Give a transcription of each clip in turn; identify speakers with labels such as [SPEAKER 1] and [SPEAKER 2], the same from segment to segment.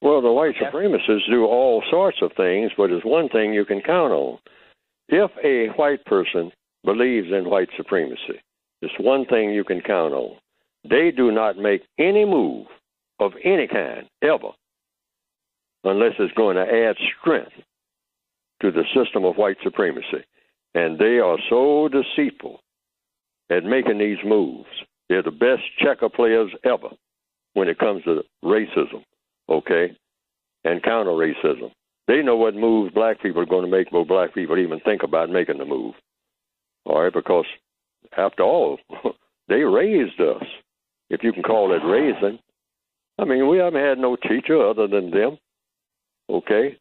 [SPEAKER 1] Well, the white supremacists do all sorts of things, but there's one thing you can count on. If a white person believes in white supremacy, there's one thing you can count on. They do not make any move of any kind, ever, unless it's going to add strength to the system of white supremacy. And they are so deceitful at making these moves. They're the best checker players ever when it comes to racism, okay, and counter-racism. They know what moves black people are going to make before black people even think about making the move, all right, because after all, they raised us, if you can call it raising. I mean, we haven't had no teacher other than them, okay?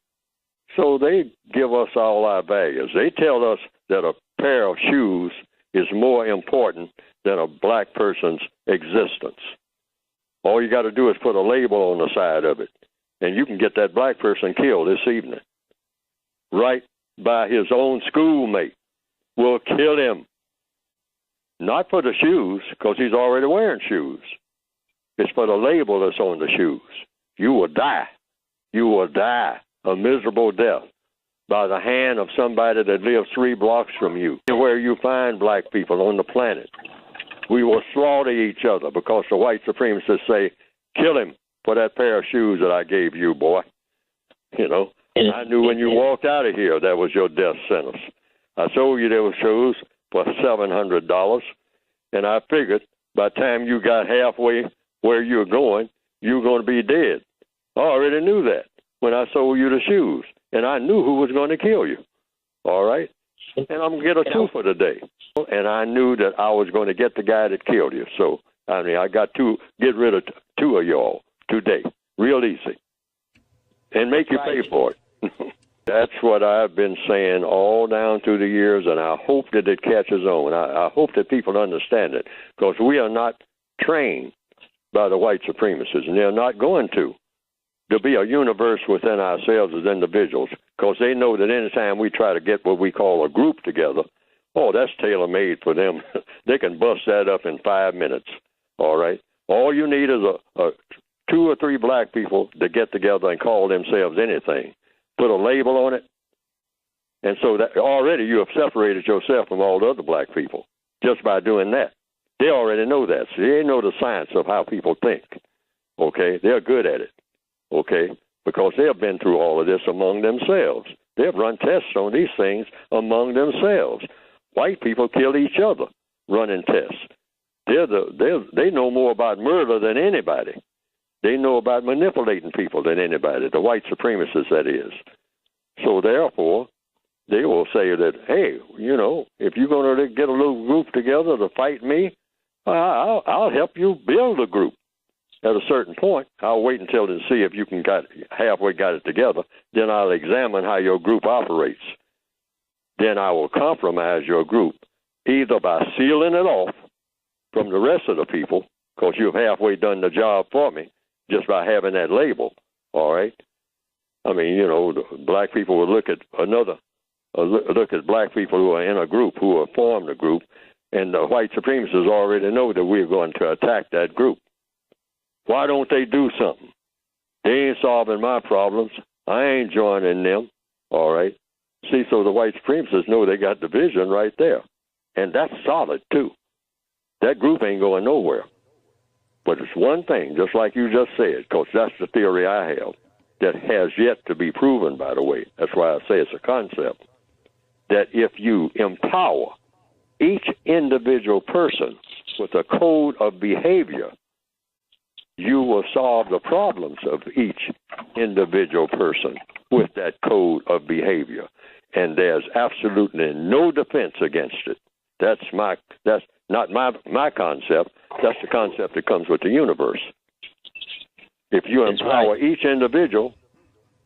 [SPEAKER 1] So they give us all our values. They tell us that a pair of shoes is more important than a black person's existence. All you got to do is put a label on the side of it, and you can get that black person killed this evening. Right by his own schoolmate will kill him. Not for the shoes, because he's already wearing shoes. It's for the label that's on the shoes. You will die. You will die a miserable death by the hand of somebody that lives 3 blocks from you. Where you find black people on the planet, we will slaughter each other because the white supremacists say, kill him for that pair of shoes that I gave you, boy. You know, I knew when you walked out of here that was your death sentence. I sold you those shoes for $700, and I figured by the time you got halfway where you were going to be dead. I already knew that when I sold you the shoes, and I knew who was going to kill you, all right? And I'm going to get a 2 for the day. And I knew that I was going to get the guy that killed you. So, I mean, I got to get rid of 2 of y'all today, real easy, and make you pay for it. That's what I've been saying all down through the years, and I hope that it catches on. I hope that people understand it, because we are not trained by the white supremacists, and they're not going to. There'll be a universe within ourselves as individuals, because they know that anytime we try to get what we call a group together, oh, that's tailor-made for them. They can bust that up in 5 minutes, all right? All you need is a 2 or 3 black people to get together and call themselves anything. Put a label on it, and so that already you have separated yourself from all the other black people just by doing that. They already know that. So they know the science of how people think, okay? They're good at it, okay, because they have been through all of this among themselves. They have run tests on these things among themselves. White people kill each other running tests. They know more about murder than anybody. They know about manipulating people than anybody, the white supremacists, that is. So therefore, they will say that, hey, you know, if you're going to get a little group together to fight me, I'll help you build a group. At a certain point, I'll wait until to see if you can halfway got it together. Then I'll examine how your group operates. Then I will compromise your group, either by sealing it off from the rest of the people, because you've halfway done the job for me, just by having that label, all right? I mean, you know, black people will look at black people who are in a group, who have formed a group, and the white supremacists already know that we're going to attack that group. Why don't they do something? They ain't solving my problems. I ain't joining them, all right? See, so the white supremacists know they got division right there, and that's solid, too. That group ain't going nowhere. But it's one thing, just like you just said, because that's the theory I have, that has yet to be proven, by the way. That's why I say it's a concept. That if you empower each individual person with a code of behavior, you will solve the problems of each individual person with that code of behavior. And there's absolutely no defense against it. That's not my concept. That's the concept that comes with the universe. If you empower each individual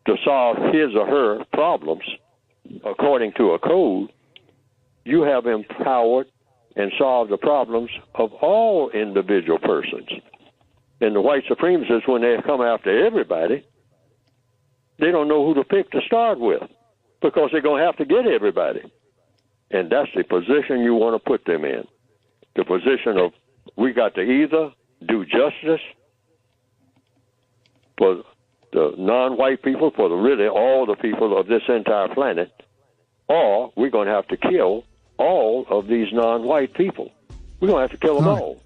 [SPEAKER 1] to solve his or her problems according to a code, you have empowered and solved the problems of all individual persons. And the white supremacists, when they come after everybody, they don't know who to pick to start with, because they're going to have to get everybody. And that's the position you want to put them in. The position of, we got to either do justice for the non-white people for really all the people of this entire planet, or we're going to have to kill all of these non-white people. We're going to have to kill them all.